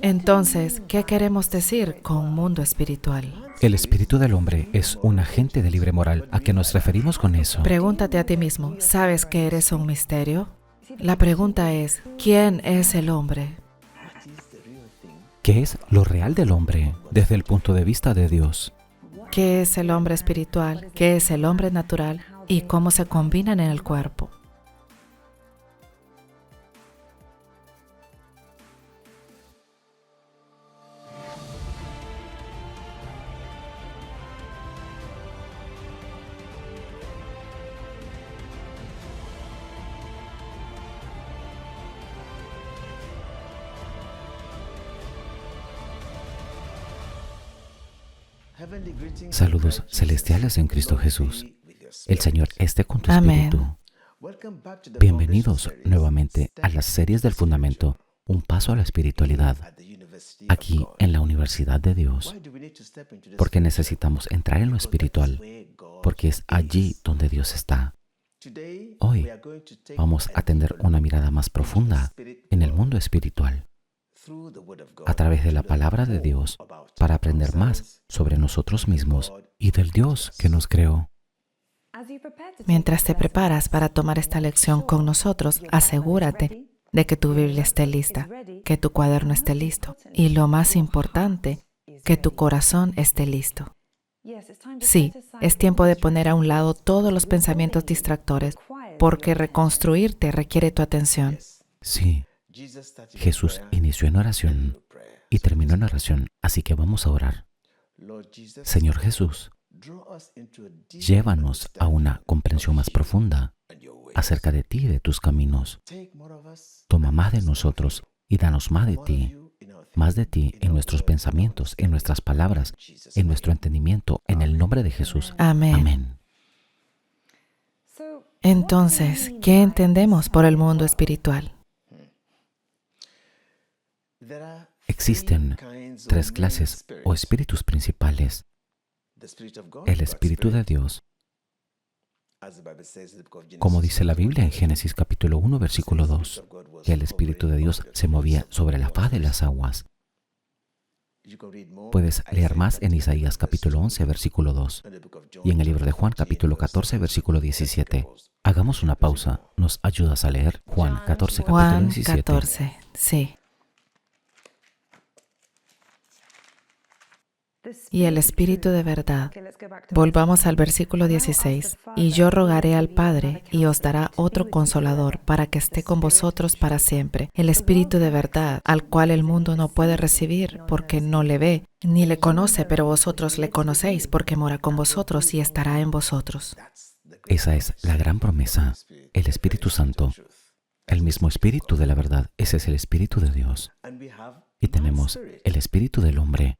Entonces, ¿qué queremos decir con mundo espiritual? El espíritu del hombre es un agente de libre moral. ¿A qué nos referimos con eso? Pregúntate a ti mismo, ¿sabes que eres un misterio? La pregunta es, ¿quién es el hombre? ¿Qué es lo real del hombre desde el punto de vista de Dios? ¿Qué es el hombre espiritual? ¿Qué es el hombre natural? ¿Y cómo se combinan en el cuerpo? Saludos celestiales en Cristo Jesús. El Señor esté con tu Amén. espíritu. Bienvenidos nuevamente a las series del Fundamento, un paso a la espiritualidad, aquí en la Universidad de Dios. Porque necesitamos entrar en lo espiritual, porque es allí donde Dios está. Hoy vamos a tener una mirada más profunda en el mundo espiritual, a través de la palabra de Dios, para aprender más sobre nosotros mismos y del Dios que nos creó. Mientras te preparas para tomar esta lección con nosotros, asegúrate de que tu Biblia esté lista, que tu cuaderno esté listo y, lo más importante, que tu corazón esté listo. Sí, es tiempo de poner a un lado todos los pensamientos distractores, porque reconstruirte requiere tu atención. Sí, Jesús inició en oración y terminó en oración, así que vamos a orar. Señor Jesús, llévanos a una comprensión más profunda acerca de ti y de tus caminos. Toma más de nosotros y danos más de ti en nuestros pensamientos, en nuestras palabras, en nuestro entendimiento, en el nombre de Jesús. Amén. Amén. Entonces, ¿qué entendemos por el mundo espiritual? Existen tres clases o espíritus principales. El Espíritu de Dios, como dice la Biblia en Génesis capítulo 1, versículo 2, que el Espíritu de Dios se movía sobre la faz de las aguas. Puedes leer más en Isaías capítulo 11, versículo 2, y en el libro de Juan capítulo 14, versículo 17. Hagamos una pausa. ¿Nos ayudas a leer Juan 14, capítulo Juan 17? 14, sí. Y el Espíritu de verdad. Volvamos al versículo 16. Y yo rogaré al Padre, y os dará otro Consolador, para que esté con vosotros para siempre. El Espíritu de verdad, al cual el mundo no puede recibir, porque no le ve, ni le conoce, pero vosotros le conocéis, porque mora con vosotros y estará en vosotros. Esa es la gran promesa, el Espíritu Santo. El mismo Espíritu de la verdad, ese es el Espíritu de Dios. Y tenemos el Espíritu del hombre.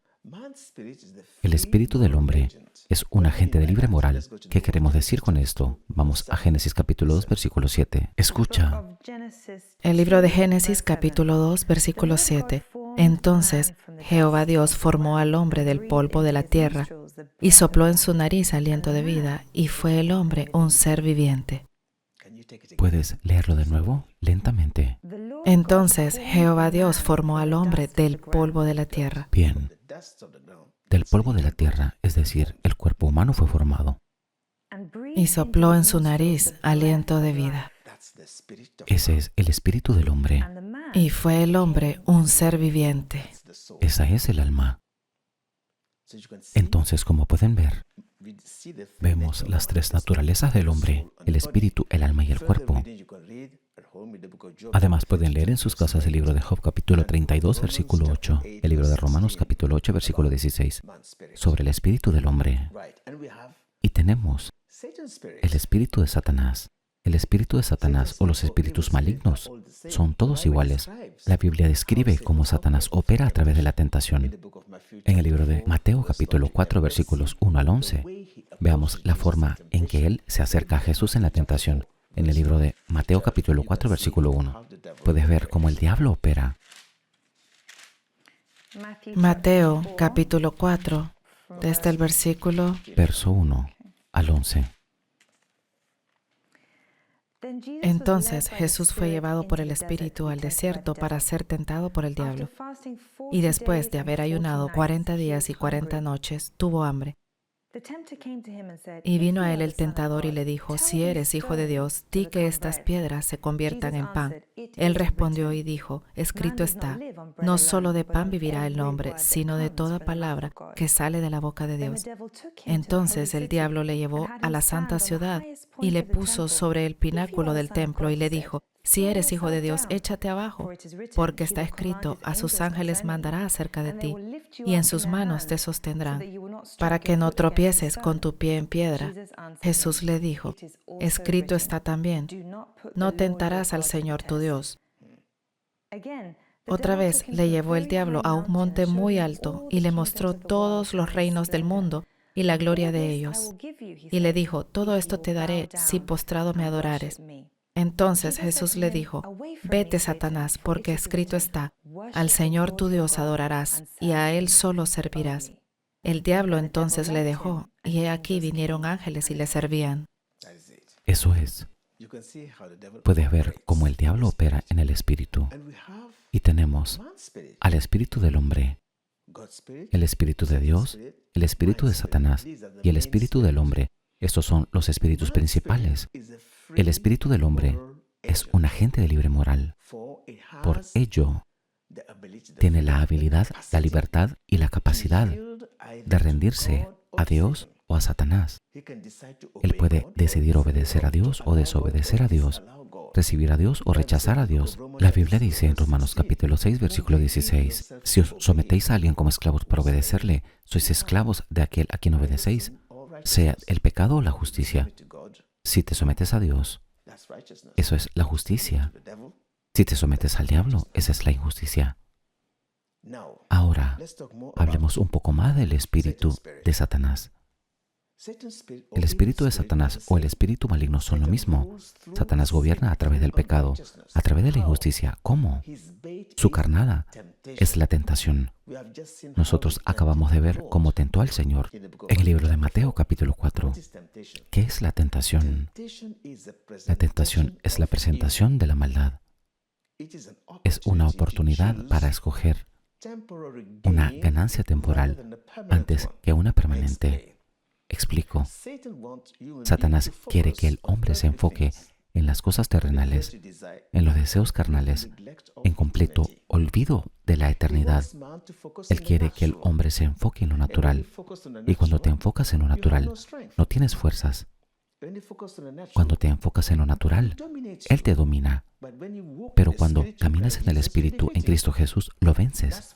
El espíritu del hombre es un agente de libre moral. ¿Qué queremos decir con esto? Vamos a Génesis capítulo 2, versículo 7. Escucha. El libro de Génesis, capítulo 2, versículo 7. Entonces Jehová Dios formó al hombre del polvo de la tierra y sopló en su nariz aliento de vida, y fue el hombre un ser viviente. ¿Puedes leerlo de nuevo? Lentamente. Entonces Jehová Dios formó al hombre del polvo de la tierra. Bien. Del polvo de la tierra, es decir, el cuerpo humano fue formado. Y sopló en su nariz aliento de vida. Ese es el espíritu del hombre. Y fue el hombre un ser viviente. Esa es el alma. Entonces, como pueden ver, vemos las tres naturalezas del hombre: el espíritu, el alma y el cuerpo. Además, pueden leer en sus casas el libro de Job capítulo 32, versículo 8, el libro de Romanos capítulo 8, versículo 16, sobre el espíritu del hombre. Y tenemos el espíritu de Satanás. El espíritu de Satanás o los espíritus malignos son todos iguales. La Biblia describe cómo Satanás opera a través de la tentación. En el libro de Mateo capítulo 4, versículos 1 al 11, veamos la forma en que él se acerca a Jesús en la tentación. En el libro de Mateo capítulo 4, versículo 1, puedes ver cómo el diablo opera. Mateo capítulo 4, desde el versículo Verso 1 al 11. Entonces Jesús fue llevado por el Espíritu al desierto para ser tentado por el diablo. Y después de haber ayunado 40 días y 40 noches, tuvo hambre. Y vino a él el tentador y le dijo, si eres hijo de Dios, di que estas piedras se conviertan en pan. Él respondió y dijo, escrito está, no solo de pan vivirá el hombre, sino de toda palabra que sale de la boca de Dios. Entonces el diablo le llevó a la santa ciudad y le puso sobre el pináculo del templo y le dijo, si eres hijo de Dios, échate abajo, porque está escrito, a sus ángeles mandará acerca de ti, y en sus manos te sostendrán, para que no tropieces con tu pie en piedra. Jesús le dijo, escrito está también, no tentarás al Señor tu Dios. Otra vez le llevó el diablo a un monte muy alto y le mostró todos los reinos del mundo y la gloria de ellos. Y le dijo, todo esto te daré si postrado me adorares. Entonces Jesús le dijo, vete, Satanás, porque escrito está, al Señor tu Dios adorarás, y a Él solo servirás. El diablo entonces le dejó, y he aquí vinieron ángeles y le servían. Eso es. Puedes ver cómo el diablo opera en el espíritu. Y tenemos al espíritu del hombre, el espíritu de Dios, el espíritu de Satanás y el espíritu del hombre. Estos son los espíritus principales. El espíritu del hombre es un agente de libre moral. Por ello, tiene la habilidad, la libertad y la capacidad de rendirse a Dios o a Satanás. Él puede decidir obedecer a Dios o desobedecer a Dios, recibir a Dios o rechazar a Dios. La Biblia dice en Romanos capítulo 6, versículo 16, si os sometéis a alguien como esclavos para obedecerle, sois esclavos de aquel a quien obedecéis, sea el pecado o la justicia. Si te sometes a Dios, eso es la justicia. Si te sometes al diablo, esa es la injusticia. Ahora, hablemos un poco más del espíritu de Satanás. El espíritu de Satanás o el espíritu maligno son lo mismo. Satanás gobierna a través del pecado, a través de la injusticia. ¿Cómo? Su carnada es la tentación. Nosotros acabamos de ver cómo tentó al Señor en el libro de Mateo capítulo 4. ¿Qué es la tentación? La tentación es la presentación de la maldad. Es una oportunidad para escoger una ganancia temporal antes que una permanente. Explico. Satanás quiere que el hombre se enfoque en las cosas terrenales, en los deseos carnales, en completo olvido de la eternidad. Él quiere que el hombre se enfoque en lo natural. Y cuando te enfocas en lo natural, no tienes fuerzas. Cuando te enfocas en lo natural, Él te domina. Pero cuando caminas en el Espíritu, en Cristo Jesús, lo vences.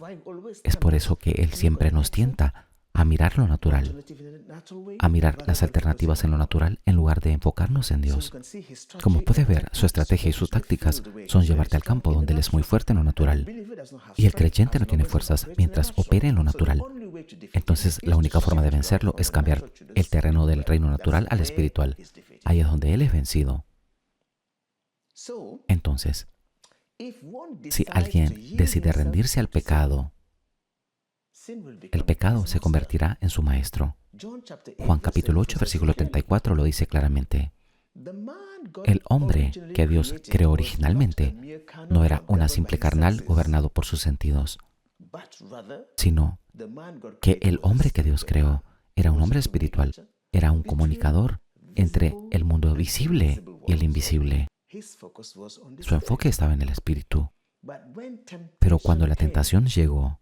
Es por eso que Él siempre nos tienta a mirar lo natural, a mirar las alternativas en lo natural en lugar de enfocarnos en Dios. Como puedes ver, su estrategia y sus tácticas son llevarte al campo donde Él es muy fuerte en lo natural. Y el creyente no tiene fuerzas mientras opere en lo natural. Entonces, la única forma de vencerlo es cambiar el terreno del reino natural al espiritual. Ahí es donde Él es vencido. Entonces, si alguien decide rendirse al pecado, el pecado se convertirá en su maestro. Juan capítulo 8, versículo 34 lo dice claramente. El hombre que Dios creó originalmente no era una simple carnal gobernado por sus sentidos, sino que el hombre que Dios creó era un hombre espiritual, era un comunicador entre el mundo visible y el invisible. Su enfoque estaba en el espíritu. Pero cuando la tentación llegó,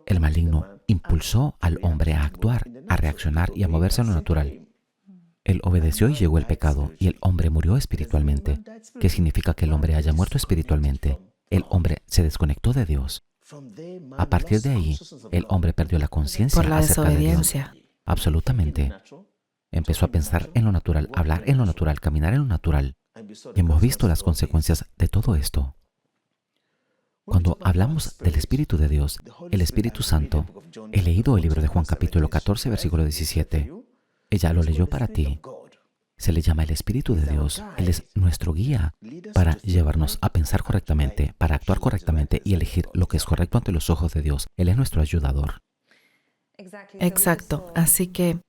el maligno impulsó al hombre a actuar, a reaccionar y a moverse a lo natural. Él obedeció y llegó el pecado, y el hombre murió espiritualmente. ¿Qué significa que el hombre haya muerto espiritualmente? El hombre se desconectó de Dios. A partir de ahí, el hombre perdió la conciencia por la acerca de Dios. desobediencia. Absolutamente. Empezó a pensar en lo natural, hablar en lo natural, caminar en lo natural. Hemos visto las consecuencias de todo esto. Cuando hablamos del Espíritu de Dios, el Espíritu Santo, he leído el libro de Juan capítulo 14, versículo 17. Ella lo leyó para ti. Se le llama el Espíritu de Dios. Él es nuestro guía para llevarnos a pensar correctamente, para actuar correctamente y elegir lo que es correcto ante los ojos de Dios. Él es nuestro ayudador. Exacto. Así que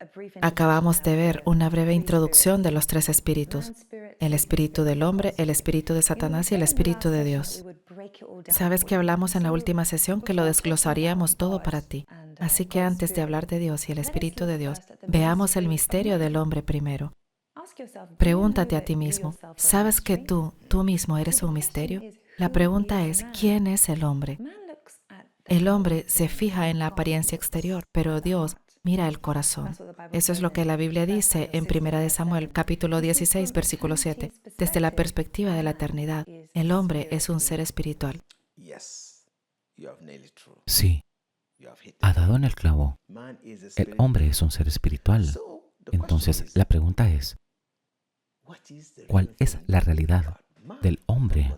acabamos de ver una breve introducción de los tres espíritus: el espíritu del hombre, el espíritu de Satanás y el espíritu de Dios. Sabes que hablamos en la última sesión que lo desglosaríamos todo para ti. Así que antes de hablar de Dios y el espíritu de Dios, veamos el misterio del hombre primero. Pregúntate a ti mismo, ¿sabes que tú mismo eres un misterio? La pregunta es, ¿quién es el hombre? El hombre se fija en la apariencia exterior, pero Dios mira el corazón. Eso es lo que la Biblia dice en 1 Samuel, capítulo 16, versículo 7. Desde la perspectiva de la eternidad, el hombre es un ser espiritual. Sí, ha dado en el clavo. El hombre es un ser espiritual. Entonces, la pregunta es, ¿cuál es la realidad del hombre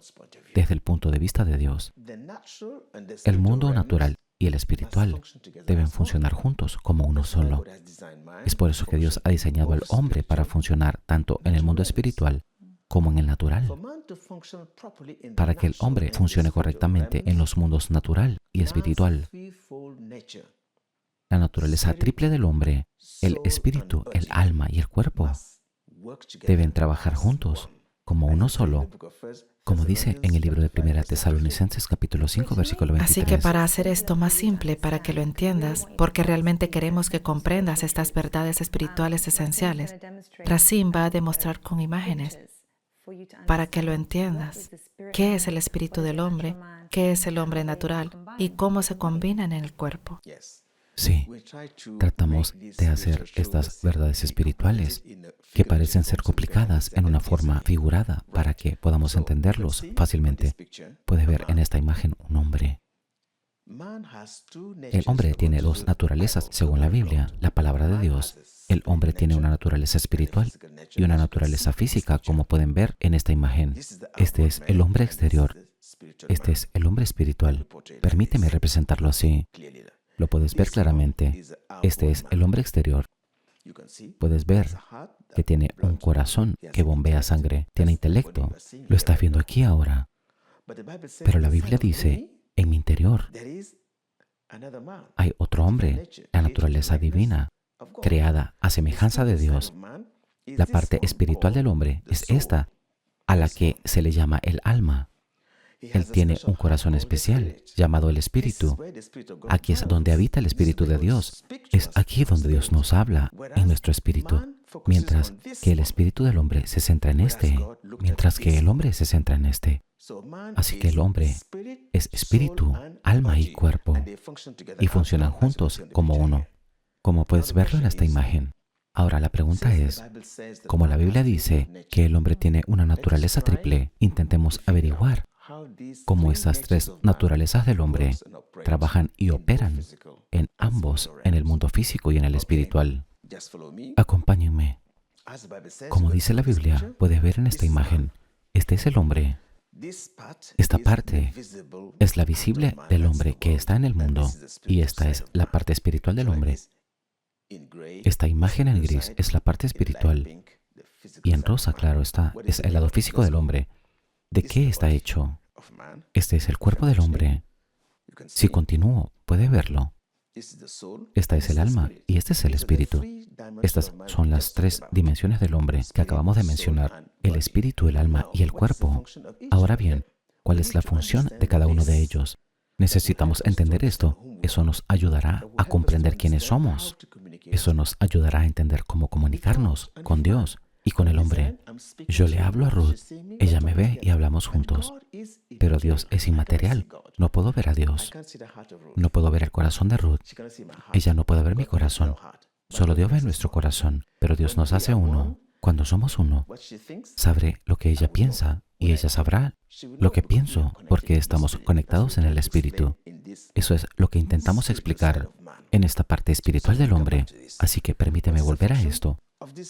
desde el punto de vista de Dios? El mundo natural y el espiritual deben funcionar juntos como uno solo. Es por eso que Dios ha diseñado al hombre para funcionar tanto en el mundo espiritual como en el natural. Para que el hombre funcione correctamente en los mundos natural y espiritual, la naturaleza triple del hombre, el espíritu, el alma y el cuerpo, deben trabajar juntos como uno solo, como dice en el libro de 1 Tesalonicenses capítulo 5, versículo 23. Así que para hacer esto más simple, para que lo entiendas, porque realmente queremos que comprendas estas verdades espirituales esenciales, Racine va a demostrar con imágenes, para que lo entiendas, qué es el espíritu del hombre, qué es el hombre natural y cómo se combinan en el cuerpo. Sí, tratamos de hacer estas verdades espirituales que parecen ser complicadas en una forma figurada para que podamos entenderlos fácilmente. Puedes ver en esta imagen un hombre. El hombre tiene dos naturalezas según la Biblia, la palabra de Dios. El hombre tiene una naturaleza espiritual y una naturaleza física, como pueden ver en esta imagen. Este es el hombre exterior. Este es el hombre espiritual. Permíteme representarlo así. Lo puedes ver claramente. Este es el hombre exterior. Puedes ver que tiene un corazón que bombea sangre, tiene intelecto. Lo estás viendo aquí ahora. Pero la Biblia dice, en mi interior hay otro hombre, la naturaleza divina, creada a semejanza de Dios. La parte espiritual del hombre es esta, a la que se le llama el alma. Él tiene un corazón especial, llamado el Espíritu. Aquí es donde habita el Espíritu de Dios. Es aquí donde Dios nos habla, en nuestro espíritu. Mientras que el espíritu del hombre se centra en este, mientras que el hombre se centra en este. Así que el hombre es espíritu, alma y cuerpo, y funcionan juntos como uno, como puedes verlo en esta imagen. Ahora la pregunta es, como la Biblia dice que el hombre tiene una naturaleza triple, intentemos averiguar cómo estas tres naturalezas del hombre trabajan y operan en ambos, en el mundo físico y en el espiritual. Acompáñenme. Como dice la Biblia, puedes ver en esta imagen, este es el hombre. Esta parte es la visible del hombre que está en el mundo y esta es la parte espiritual del hombre. Esta imagen en gris es la parte espiritual y en rosa, claro está, es el lado físico del hombre. ¿De qué está hecho? Este es el cuerpo del hombre. Si continúo, puede verlo. Esta es el alma y este es el espíritu. Estas son las tres dimensiones del hombre que acabamos de mencionar, el espíritu, el alma y el cuerpo. Ahora bien, ¿cuál es la función de cada uno de ellos? Necesitamos entender esto. Eso nos ayudará a comprender quiénes somos. Eso nos ayudará a entender cómo comunicarnos con Dios y con el hombre. Yo le hablo a Ruth, ella me ve y hablamos juntos. Pero Dios es inmaterial. No puedo ver a Dios. No puedo ver el corazón de Ruth. Ella no puede ver mi corazón. Solo Dios ve nuestro corazón. Pero Dios nos hace uno. Cuando somos uno, sabré lo que ella piensa y ella sabrá lo que pienso porque estamos conectados en el espíritu. Eso es lo que intentamos explicar en esta parte espiritual del hombre. Así que permíteme volver a esto.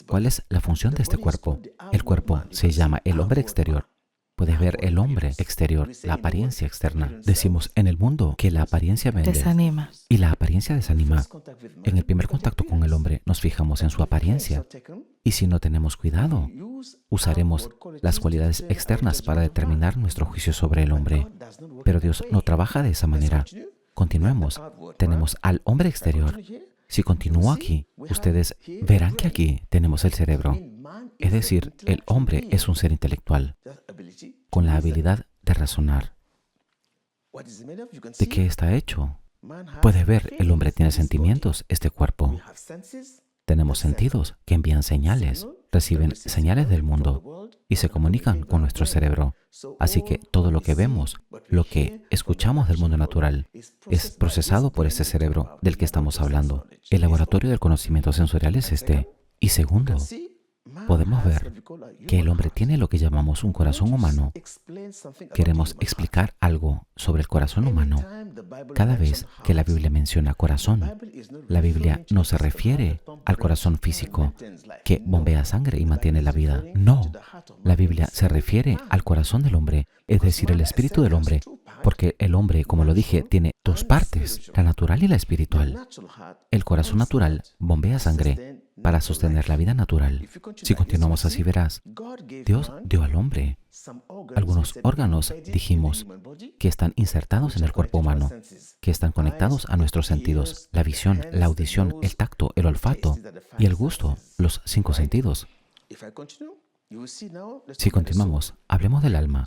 ¿Cuál es la función de este cuerpo? El cuerpo se llama el hombre exterior. Puedes ver el hombre exterior, la apariencia externa. Decimos en el mundo que la apariencia vende. Desanima. Y la apariencia desanima. En el primer contacto con el hombre nos fijamos en su apariencia. Y si no tenemos cuidado, usaremos las cualidades externas para determinar nuestro juicio sobre el hombre. Pero Dios no trabaja de esa manera. Continuemos. Tenemos al hombre exterior. Si continúo aquí, ustedes verán que aquí tenemos el cerebro. Es decir, el hombre es un ser intelectual, con la habilidad de razonar. ¿De qué está hecho? Puedes ver, el hombre tiene sentimientos, este cuerpo. Tenemos sentidos que envían señales, reciben señales del mundo y se comunican con nuestro cerebro. Así que todo lo que vemos, lo que escuchamos del mundo natural, es procesado por este cerebro del que estamos hablando. El laboratorio del conocimiento sensorial es este. Y segundo, podemos ver que el hombre tiene lo que llamamos un corazón humano. Queremos explicar algo sobre el corazón humano. Cada vez que la Biblia menciona corazón, la Biblia no se refiere al corazón físico que bombea sangre y mantiene la vida. No, la Biblia se refiere al corazón del hombre, es decir, el espíritu del hombre, porque el hombre, como lo dije, tiene dos partes, la natural y la espiritual. El corazón natural bombea sangre para sostener la vida natural. Si continuamos así, verás, Dios dio al hombre algunos órganos, dijimos, que están insertados en el cuerpo humano, que están conectados a nuestros sentidos, la visión, la audición, el tacto, el olfato y el gusto, los 5 sentidos. Si continuamos, hablemos del alma.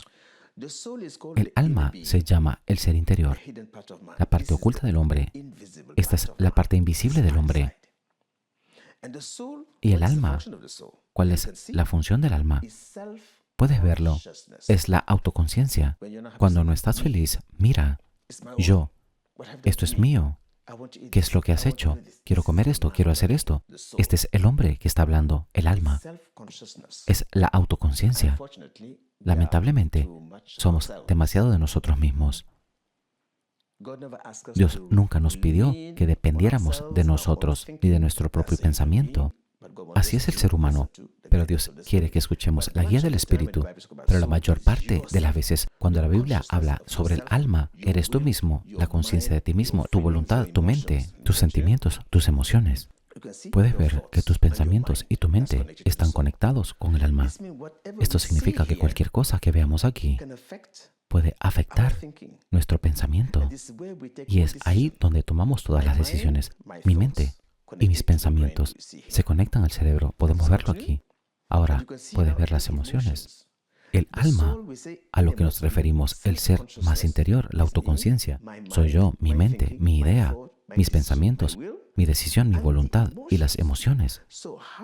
El alma se llama el ser interior, la parte oculta del hombre. Esta es la parte invisible del hombre. Y el alma, ¿cuál es la función del alma? Puedes verlo. Es la autoconciencia. Cuando no estás feliz, mira, yo, esto es mío. ¿Qué es lo que has hecho? Quiero comer esto, quiero hacer esto. Este es el hombre que está hablando, el alma. Es la autoconciencia. Lamentablemente, somos demasiado de nosotros mismos. Dios nunca nos pidió que dependiéramos de nosotros ni de nuestro propio pensamiento. Así es el ser humano, pero Dios quiere que escuchemos la guía del Espíritu. Pero la mayor parte de las veces, cuando la Biblia habla sobre el alma, eres tú mismo, la conciencia de ti mismo, tu voluntad, tu mente, tus sentimientos, tus emociones. Puedes ver que tus pensamientos y tu mente están conectados con el alma. Esto significa que cualquier cosa que veamos aquí puede afectar nuestro pensamiento. Y es ahí donde tomamos todas las decisiones. Mi mente y mis pensamientos se conectan al cerebro. Podemos verlo aquí. Ahora, puedes ver las emociones. El alma, a lo que nos referimos, el ser más interior, la autoconciencia. Soy yo, mi mente, mi idea, mis pensamientos, mi decisión, mi voluntad y las emociones.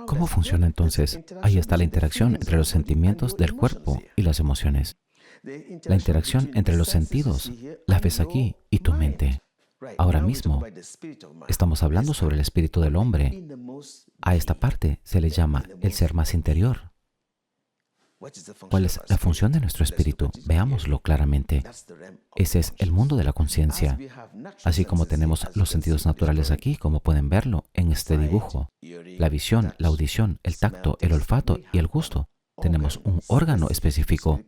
¿Cómo funciona entonces? Ahí está la interacción entre los sentimientos del cuerpo y las emociones. La interacción entre los sentidos, las ves aquí, y tu mente. Ahora mismo, estamos hablando sobre el espíritu del hombre. A esta parte se le llama el ser más interior. ¿Cuál es la función de nuestro espíritu? Veámoslo claramente. Ese es el mundo de la conciencia. Así como tenemos los sentidos naturales aquí, como pueden verlo en este dibujo. La visión, la audición, el tacto, el olfato y el gusto. Tenemos un órgano específico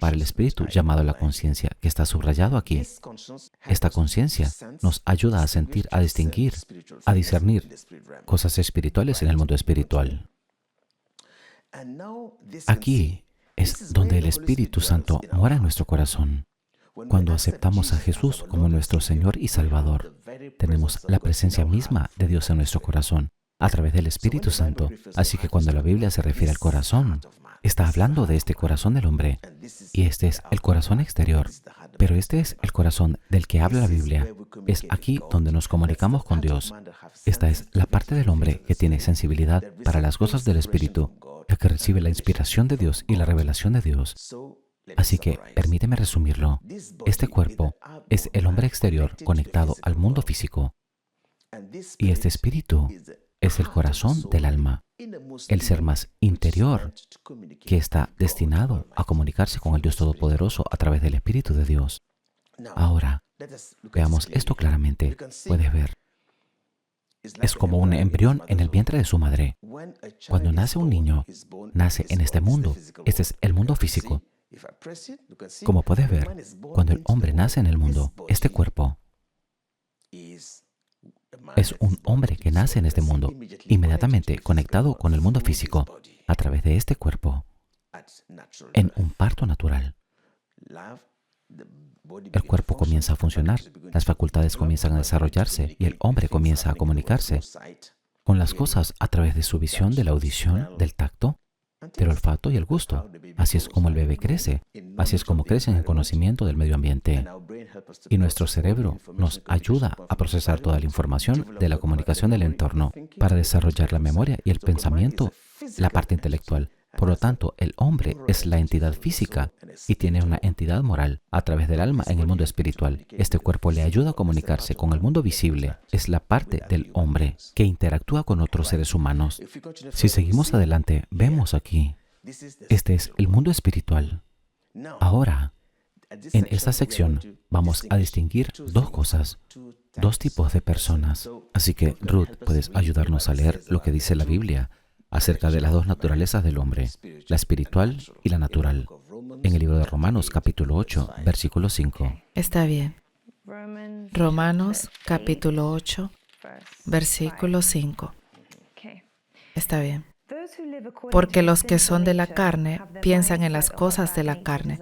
para el espíritu llamado la conciencia, que está subrayado aquí. Esta conciencia nos ayuda a sentir, a distinguir, a discernir cosas espirituales en el mundo espiritual. Aquí es donde el Espíritu Santo mora en nuestro corazón. Cuando aceptamos a Jesús como nuestro Señor y Salvador, tenemos la presencia misma de Dios en nuestro corazón, a través del Espíritu Santo. Así que cuando la Biblia se refiere al corazón, está hablando de este corazón del hombre. Y este es el corazón exterior. Pero este es el corazón del que habla la Biblia. Es aquí donde nos comunicamos con Dios. Esta es la parte del hombre que tiene sensibilidad para las cosas del Espíritu, la que recibe la inspiración de Dios y la revelación de Dios. Así que, permíteme resumirlo. Este cuerpo es el hombre exterior conectado al mundo físico. Y este espíritu es el corazón del alma, el ser más interior que está destinado a comunicarse con el Dios Todopoderoso a través del Espíritu de Dios. Ahora, veamos esto claramente. Puedes ver. Es como un embrión en el vientre de su madre. Cuando nace un niño, nace en este mundo. Este es el mundo físico. Como puedes ver, cuando el hombre nace en el mundo, este cuerpo es un hombre que nace en este mundo, inmediatamente conectado con el mundo físico, a través de este cuerpo, en un parto natural. El cuerpo comienza a funcionar Las facultades comienzan a desarrollarse y el hombre comienza a comunicarse con las cosas a través de su visión, de la audición, del tacto, del olfato y el gusto. Así es como el bebé crece. Así es como crece en el conocimiento del medio ambiente. Y nuestro cerebro nos ayuda a procesar toda la información de la comunicación del entorno para desarrollar la memoria y el pensamiento, la parte intelectual. Por lo tanto, el hombre es la entidad física y tiene una entidad moral a través del alma en el mundo espiritual. Este cuerpo le ayuda a comunicarse con el mundo visible. Es la parte del hombre que interactúa con otros seres humanos. Si seguimos adelante, vemos aquí, este es el mundo espiritual. Ahora, en esta sección vamos a distinguir dos cosas, dos tipos de personas. Así que, Ruth, puedes ayudarnos a leer lo que dice la Biblia acerca de las dos naturalezas del hombre, la espiritual y la natural, en el libro de Romanos capítulo 8, versículo 5. Está bien. Romanos capítulo 8, versículo 5. Está bien. Porque los que son de la carne piensan en las cosas de la carne,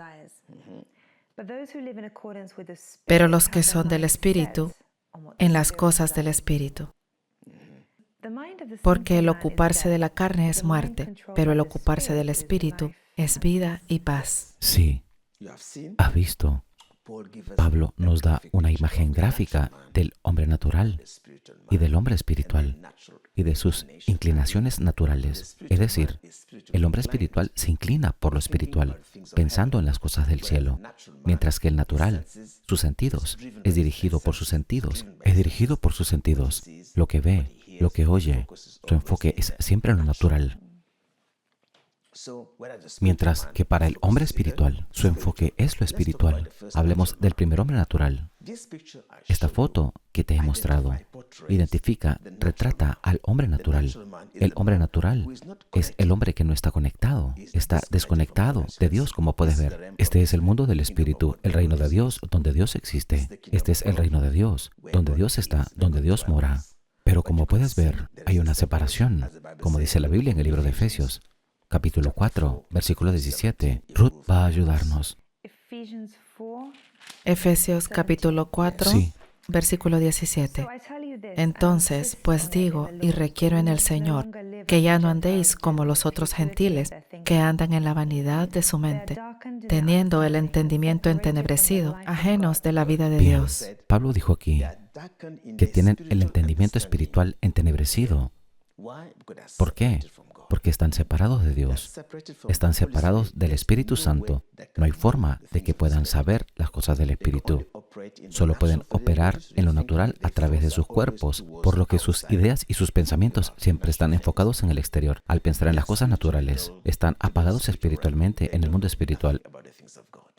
pero los que son del Espíritu, en las cosas del Espíritu. Porque el ocuparse de la carne es muerte, pero el ocuparse del Espíritu es vida y paz. Sí, ¿has visto? Pablo nos da una imagen gráfica del hombre natural y del hombre espiritual y de sus inclinaciones naturales. Es decir, el hombre espiritual se inclina por lo espiritual, pensando en las cosas del cielo, mientras que el natural, sus sentidos, es dirigido por sus sentidos, lo que ve, lo que oye, su enfoque es siempre en lo natural. Mientras que para el hombre espiritual, su enfoque es lo espiritual. Hablemos del primer hombre natural. Esta foto que te he mostrado identifica, retrata al hombre natural. El hombre natural es el hombre que no está conectado, está desconectado de Dios, como puedes ver. Este es el mundo del espíritu, el reino de Dios, donde Dios existe. Este es el reino de Dios, donde Dios está, donde Dios mora. Pero como puedes ver, hay una separación, como dice la Biblia en el libro de Efesios, capítulo 4, versículo 17. Ruth va a ayudarnos. Efesios capítulo 4, Sí. versículo 17. Entonces, pues digo y requiero en el Señor, que ya no andéis como los otros gentiles, que andan en la vanidad de su mente, teniendo el entendimiento entenebrecido, ajenos de la vida de Bien. Dios. Pablo dijo aquí que tienen el entendimiento espiritual entenebrecido. ¿Por qué? Porque están separados de Dios, están separados del Espíritu Santo. No hay forma de que puedan saber las cosas del Espíritu. Solo pueden operar en lo natural a través de sus cuerpos, por lo que sus ideas y sus pensamientos siempre están enfocados en el exterior. Al pensar en las cosas naturales, están apagados espiritualmente en el mundo espiritual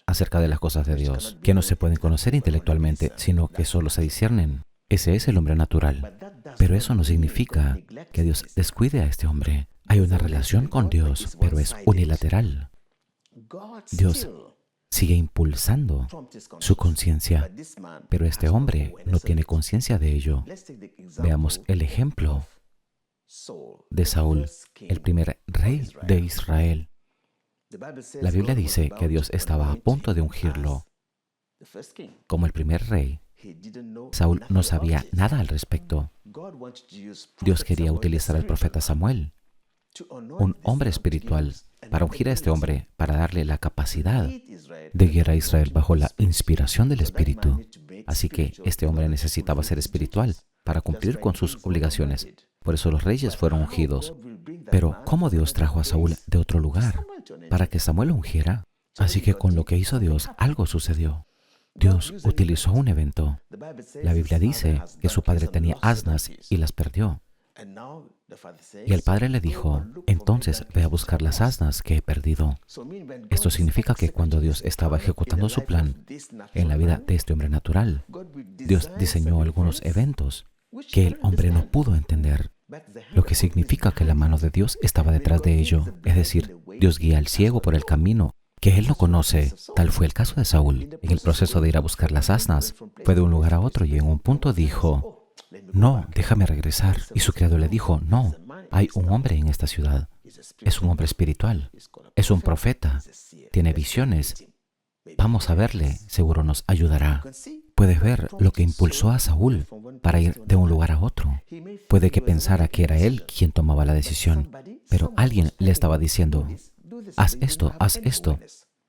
acerca de las cosas de Dios, que no se pueden conocer intelectualmente, sino que solo se disciernen. Ese es el hombre natural. Pero eso no significa que Dios descuide a este hombre. Hay una relación con Dios, pero es unilateral. Dios sigue impulsando su conciencia, pero este hombre no tiene conciencia de ello. Veamos el ejemplo de Saúl, el primer rey de Israel. La Biblia dice que Dios estaba a punto de ungirlo como el primer rey. Saúl no sabía nada al respecto. Dios quería utilizar al profeta Samuel, un hombre espiritual, para ungir a este hombre, para darle la capacidad de guiar a Israel bajo la inspiración del Espíritu. Así que este hombre necesitaba ser espiritual para cumplir con sus obligaciones. Por eso los reyes fueron ungidos. Pero ¿cómo Dios trajo a Saúl de otro lugar para que Samuel lo ungiera? Así que con lo que hizo Dios, algo sucedió. Dios utilizó un evento. La Biblia dice que su padre tenía asnas y las perdió. Y el padre le dijo, entonces ve a buscar las asnas que he perdido. Esto significa que cuando Dios estaba ejecutando su plan en la vida de este hombre natural, Dios diseñó algunos eventos que el hombre no pudo entender, lo que significa que la mano de Dios estaba detrás de ello. Es decir, Dios guía al ciego por el camino que él no conoce. Tal fue el caso de Saúl. En el proceso de ir a buscar las asnas, fue de un lugar a otro y en un punto dijo, no, déjame regresar. Y su criado le dijo, no, hay un hombre en esta ciudad. Es un hombre espiritual. Es un profeta. Tiene visiones. Vamos a verle, seguro nos ayudará. Puedes ver lo que impulsó a Saúl para ir de un lugar a otro. Puede que pensara que era él quien tomaba la decisión, pero alguien le estaba diciendo, haz esto,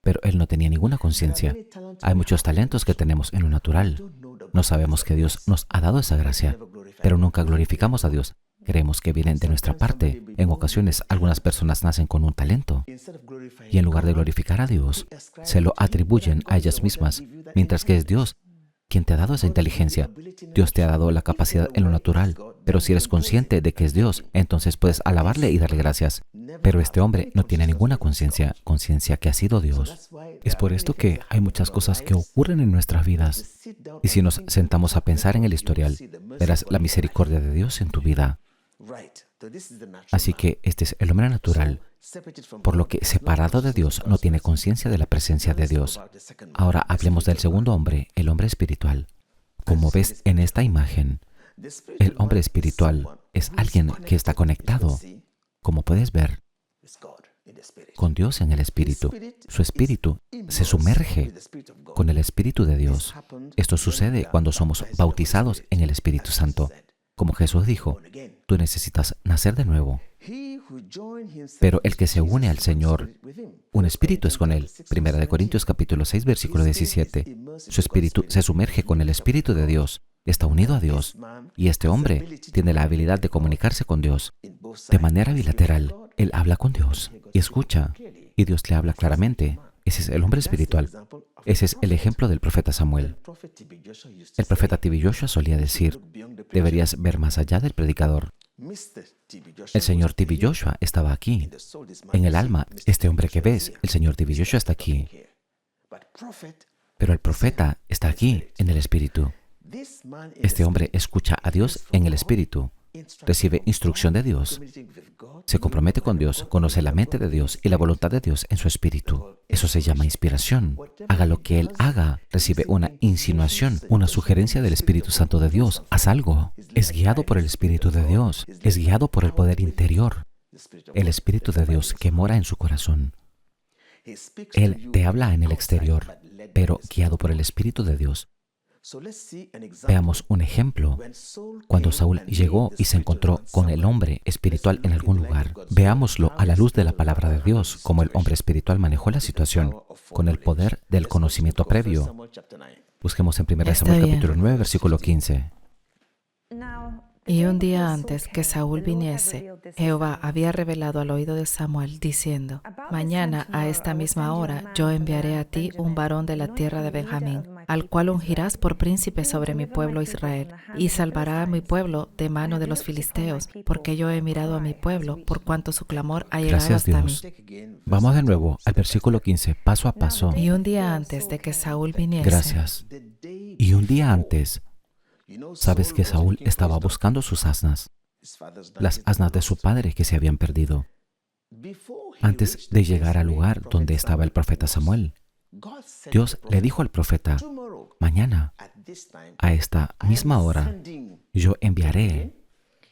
pero él no tenía ninguna conciencia. Hay muchos talentos que tenemos en lo natural. No sabemos que Dios nos ha dado esa gracia, pero nunca glorificamos a Dios. Creemos que vienen de nuestra parte. En ocasiones, algunas personas nacen con un talento y en lugar de glorificar a Dios, se lo atribuyen a ellas mismas, mientras que es Dios quien te ha dado esa inteligencia. Dios te ha dado la capacidad en lo natural, pero si eres consciente de que es Dios, entonces puedes alabarle y darle gracias. Pero este hombre no tiene ninguna conciencia que ha sido Dios. Es por esto que hay muchas cosas que ocurren en nuestras vidas. Y si nos sentamos a pensar en el historial, verás la misericordia de Dios en tu vida. Así que este es el hombre natural, por lo que separado de Dios no tiene conciencia de la presencia de Dios. Ahora hablemos del segundo hombre, el hombre espiritual. Como ves en esta imagen, el hombre espiritual es alguien que está conectado, como puedes ver, con Dios en el Espíritu. Su espíritu se sumerge con el Espíritu de Dios. Esto sucede cuando somos bautizados en el Espíritu Santo. Como Jesús dijo, tú necesitas nacer de nuevo. Pero el que se une al Señor, un espíritu es con él. 1 Corintios capítulo 6, versículo 17. Su espíritu se sumerge con el Espíritu de Dios. Está unido a Dios. Y este hombre tiene la habilidad de comunicarse con Dios. De manera bilateral, él habla con Dios y escucha. Y Dios le habla claramente. Ese es el hombre espiritual. Ese es el ejemplo del profeta Samuel. El profeta T.B. Joshua solía decir, deberías ver más allá del predicador. El señor T.B. Joshua estaba aquí. En el alma, este hombre que ves, el señor T.B. Joshua está aquí. Pero el profeta está aquí, en el espíritu. Este hombre escucha a Dios en el espíritu. Recibe instrucción de Dios, se compromete con Dios, conoce la mente de Dios y la voluntad de Dios en su espíritu. Eso se llama inspiración. Haga lo que él haga, recibe una insinuación, una sugerencia del Espíritu Santo de Dios. Haz algo. Es guiado por el Espíritu de Dios, es guiado por el poder interior, el Espíritu de Dios que mora en su corazón. Él te habla en el exterior, pero guiado por el Espíritu de Dios. Veamos un ejemplo. Cuando Saúl llegó y se encontró con el hombre espiritual en algún lugar, veámoslo a la luz de la palabra de Dios, como el hombre espiritual manejó la situación, con el poder del conocimiento previo. Busquemos en 1 Samuel capítulo 9, versículo 15. Y un día antes que Saúl viniese, Jehová había revelado al oído de Samuel, diciendo, mañana a esta misma hora yo enviaré a ti un varón de la tierra de Benjamín, al cual ungirás por príncipe sobre mi pueblo Israel, y salvará a mi pueblo de mano de los filisteos, porque yo he mirado a mi pueblo, por cuanto su clamor ha llegado hasta mí. Vamos de nuevo al versículo 15, paso a paso. Y un día antes de que Saúl viniese. Gracias. Y un día antes, sabes que Saúl estaba buscando sus asnas, las asnas de su padre que se habían perdido. Antes de llegar al lugar donde estaba el profeta Samuel, Dios le dijo al profeta, mañana, a esta misma hora, yo enviaré.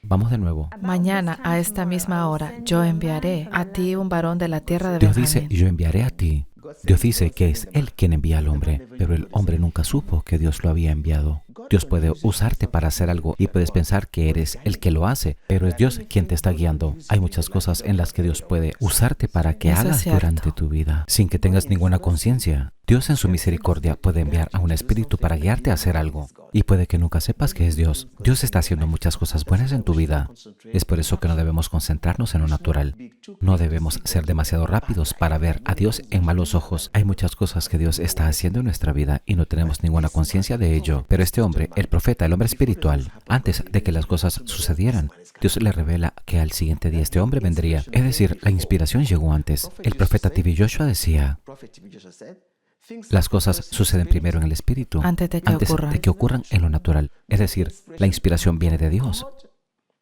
Vamos de nuevo. Mañana a esta misma hora yo enviaré a ti un varón de la tierra de Dios Benjamín. dice, yo enviaré a ti. Dios dice que es Él quien envía al hombre, pero el hombre nunca supo que Dios lo había enviado. Dios puede usarte para hacer algo y puedes pensar que eres el que lo hace, pero es Dios quien te está guiando. Hay muchas cosas en las que Dios puede usarte para que hagas durante tu vida, sin que tengas ninguna conciencia. Dios en su misericordia puede enviar a un espíritu para guiarte a hacer algo. Y puede que nunca sepas que es Dios. Dios está haciendo muchas cosas buenas en tu vida. Es por eso que no debemos concentrarnos en lo natural. No debemos ser demasiado rápidos para ver a Dios en malos ojos. Hay muchas cosas que Dios está haciendo en nuestra vida y no tenemos ninguna conciencia de ello. Pero este hombre, el profeta, el hombre espiritual, antes de que las cosas sucedieran, Dios le revela que al siguiente día este hombre vendría. Es decir, la inspiración llegó antes. El profeta T.B. Joshua decía, las cosas suceden primero en el espíritu, antes de que ocurran en lo natural. Es decir, la inspiración viene de Dios.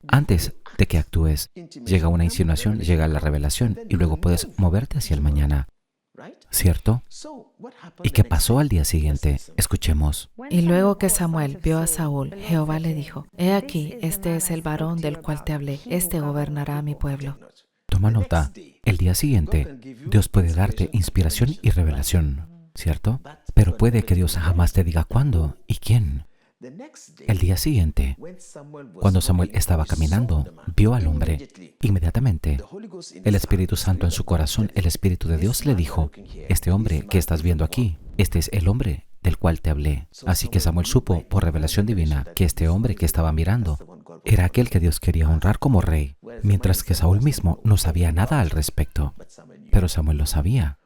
Antes de que actúes, llega una insinuación, llega la revelación y luego puedes moverte hacia el mañana. ¿Cierto? ¿Y qué pasó al día siguiente? Escuchemos. Y luego que Samuel vio a Saúl, Jehová le dijo, he aquí, este es el varón del cual te hablé, este gobernará a mi pueblo. Toma nota. El día siguiente, Dios puede darte inspiración y revelación. ¿cierto? Pero puede que Dios jamás te diga cuándo y quién. El día siguiente, cuando Samuel estaba caminando, vio al hombre. Inmediatamente, el Espíritu Santo en su corazón, el Espíritu de Dios le dijo, este hombre que estás viendo aquí, este es el hombre del cual te hablé. Así que Samuel supo, por revelación divina, que este hombre que estaba mirando era aquel que Dios quería honrar como rey, mientras que Saúl mismo no sabía nada al respecto. Pero Samuel lo sabía.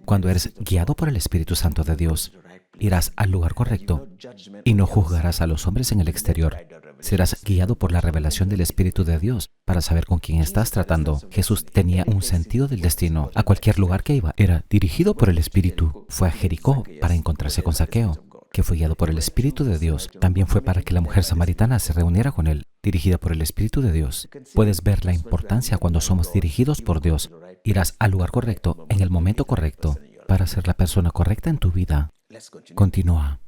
Cuando eres guiado por el Espíritu Santo de Dios, irás al lugar correcto y no juzgarás a los hombres en el exterior. Serás guiado por la revelación del Espíritu de Dios para saber con quién estás tratando. Jesús tenía un sentido del destino. A cualquier lugar que iba, era dirigido por el Espíritu. Fue a Jericó para encontrarse con Zaqueo, que fue guiado por el Espíritu de Dios. También fue para que la mujer samaritana se reuniera con él, dirigida por el Espíritu de Dios. Puedes ver la importancia cuando somos dirigidos por Dios. Irás al lugar correcto, en el momento correcto, para ser la persona correcta en tu vida. Continúa.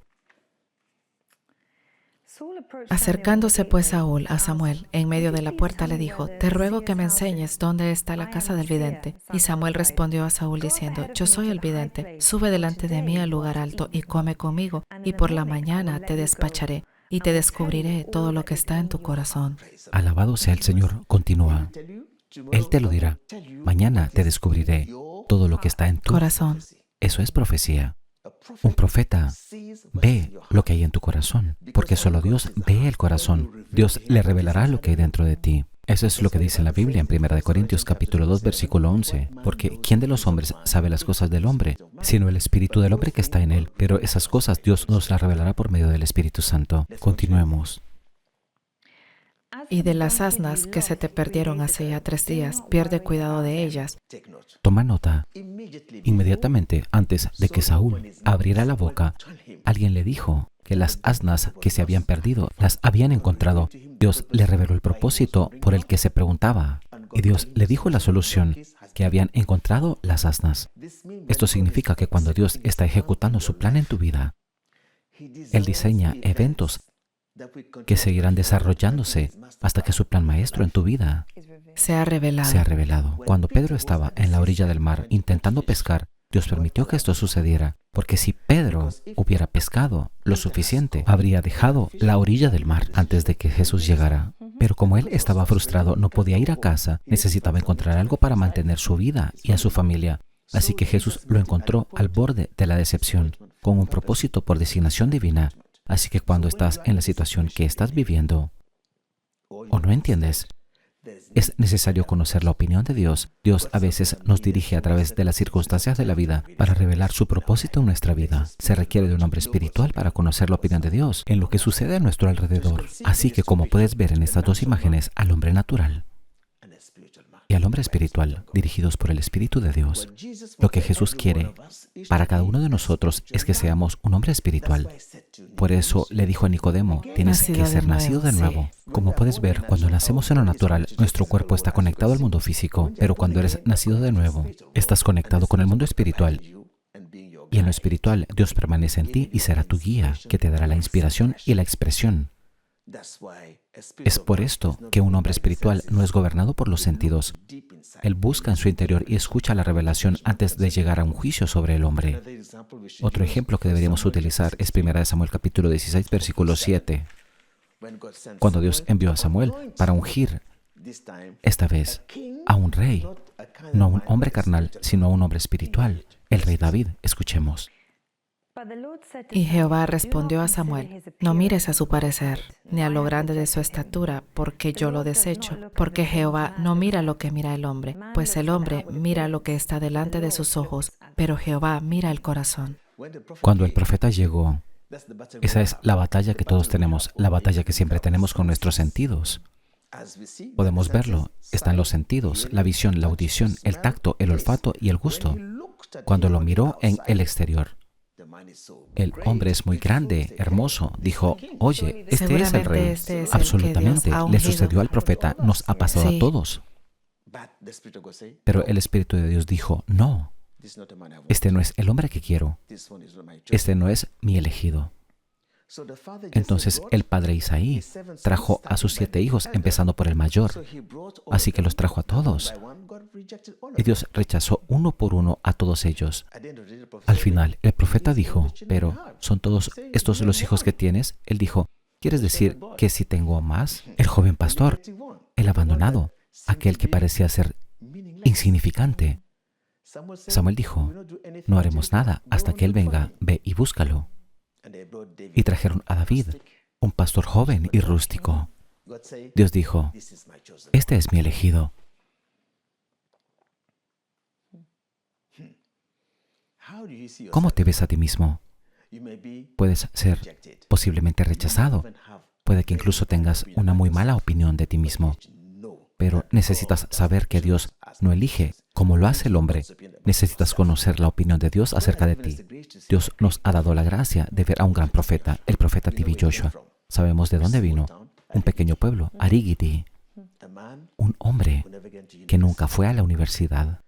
Acercándose pues Saúl a Samuel en medio de la puerta le dijo, te ruego que me enseñes dónde está la casa del vidente. Y Samuel respondió a Saúl diciendo, yo soy el vidente, sube delante de mí al lugar alto y come conmigo, y por la mañana te despacharé y te descubriré todo lo que está en tu corazón. Alabado sea el Señor. Continúa. Él te lo dirá. Mañana te descubriré todo lo que está en tu Corazón. Eso es profecía. Un profeta ve lo que hay en tu corazón, porque solo Dios ve el corazón. Dios le revelará lo que hay dentro de ti. Eso es lo que dice en la Biblia en 1 Corintios capítulo 2, versículo 11. Porque ¿quién de los hombres sabe las cosas del hombre? Sino el espíritu del hombre que está en él. Pero esas cosas Dios nos las revelará por medio del Espíritu Santo. Continuemos. Y de las asnas que se te perdieron hace ya 3 días, pierde cuidado de ellas. Toma nota. Inmediatamente antes de que Saúl abriera la boca, alguien le dijo que las asnas que se habían perdido las habían encontrado. Dios le reveló el propósito por el que se preguntaba. Y Dios le dijo la solución, que habían encontrado las asnas. Esto significa que cuando Dios está ejecutando su plan en tu vida, Él diseña eventos que seguirán desarrollándose hasta que su plan maestro en tu vida Se ha revelado. se ha revelado. Cuando Pedro estaba en la orilla del mar intentando pescar, Dios permitió que esto sucediera, porque si Pedro hubiera pescado lo suficiente, habría dejado la orilla del mar antes de que Jesús llegara. Pero como él estaba frustrado, no podía ir a casa, necesitaba encontrar algo para mantener su vida y a su familia. Así que Jesús lo encontró al borde de la decepción, con un propósito por designación divina. Así que cuando estás en la situación que estás viviendo, o no entiendes, es necesario conocer la opinión de Dios. Dios a veces nos dirige a través de las circunstancias de la vida para revelar su propósito en nuestra vida. Se requiere de un hombre espiritual para conocer la opinión de Dios en lo que sucede a nuestro alrededor. Así que como puedes ver en estas dos imágenes, al hombre natural y al hombre espiritual, dirigidos por el Espíritu de Dios, lo que Jesús quiere para cada uno de nosotros es que seamos un hombre espiritual. Por eso le dijo a Nicodemo, tienes que ser nacido de nuevo. Como puedes ver, cuando nacemos en lo natural, nuestro cuerpo está conectado al mundo físico, pero cuando eres nacido de nuevo, estás conectado con el mundo espiritual. Y en lo espiritual, Dios permanece en ti y será tu guía, que te dará la inspiración y la expresión. Es por esto que un hombre espiritual no es gobernado por los sentidos. Él busca en su interior y escucha la revelación antes de llegar a un juicio sobre el hombre. Otro ejemplo que deberíamos utilizar es 1 Samuel capítulo 16, versículo 7. Cuando Dios envió a Samuel para ungir, esta vez, a un rey, no a un hombre carnal, sino a un hombre espiritual, el rey David. Escuchemos. Y Jehová respondió a Samuel, no mires a su parecer, ni a lo grande de su estatura, porque yo lo desecho. Porque Jehová no mira lo que mira el hombre, pues el hombre mira lo que está delante de sus ojos, pero Jehová mira el corazón. Cuando el profeta llegó, esa es la batalla que todos tenemos, la batalla que siempre tenemos con nuestros sentidos. Podemos verlo, están los sentidos, la visión, la audición, el tacto, el olfato y el gusto. Cuando lo miró en el exterior, el hombre es muy grande, hermoso. Dijo, oye, este es el rey. Absolutamente, le sucedió al profeta, nos ha pasado a todos. Pero el Espíritu de Dios dijo, no, este no es el hombre que quiero. Este no es mi elegido. Entonces el padre Isaí trajo a sus 7 hijos, empezando por el mayor. Así que los trajo a todos. Y Dios rechazó uno por uno a todos ellos. Al final, el profeta dijo, pero ¿son todos estos los hijos que tienes? Él dijo, ¿quieres decir que si tengo más? El joven pastor, el abandonado, aquel que parecía ser insignificante. Samuel dijo, no haremos nada hasta que él venga, ve y búscalo. Y trajeron a David, un pastor joven y rústico. Dios dijo, este es mi elegido. ¿Cómo te ves a ti mismo? Puedes ser posiblemente rechazado. Puede que incluso tengas una muy mala opinión de ti mismo. Pero necesitas saber que Dios no elige como lo hace el hombre. Necesitas conocer la opinión de Dios acerca de ti. Dios nos ha dado la gracia de ver a un gran profeta, el profeta T.B. Joshua. Sabemos de dónde vino. Un pequeño pueblo, Arigidi. Un hombre que nunca fue a la universidad.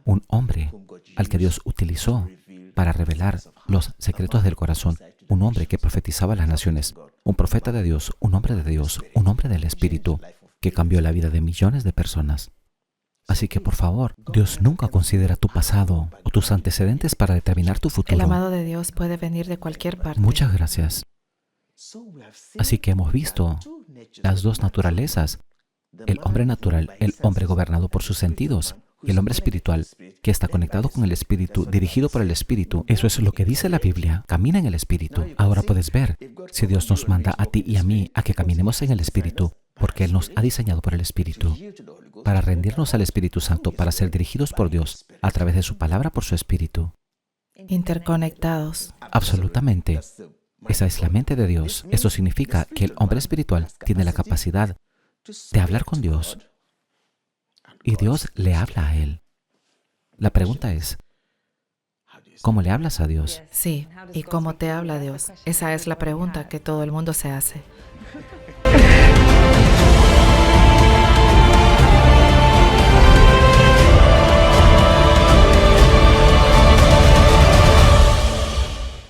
Un hombre al que Dios utilizó para revelar los secretos del corazón. Un hombre que profetizaba a las naciones. Un profeta de Dios, un hombre de Dios, un hombre del Espíritu, que cambió la vida de millones de personas. Así que, por favor, Dios nunca considera tu pasado o tus antecedentes para determinar tu futuro. El amado de Dios puede venir de cualquier parte. Muchas gracias. Así que hemos visto las dos naturalezas. El hombre natural, el hombre gobernado por sus sentidos, y el hombre espiritual, que está conectado con el Espíritu, dirigido por el Espíritu. Eso es lo que dice la Biblia. Camina en el Espíritu. Ahora puedes ver si Dios nos manda a ti y a mí a que caminemos en el Espíritu, porque Él nos ha diseñado por el Espíritu, para rendirnos al Espíritu Santo, para ser dirigidos por Dios, a través de su palabra, por su Espíritu. Interconectados. Absolutamente. Esa es la mente de Dios. Eso significa que el hombre espiritual tiene la capacidad de hablar con Dios, y Dios le habla a él. La pregunta es, ¿cómo le hablas a Dios? Sí, ¿y cómo te habla Dios? Esa es la pregunta que todo el mundo se hace.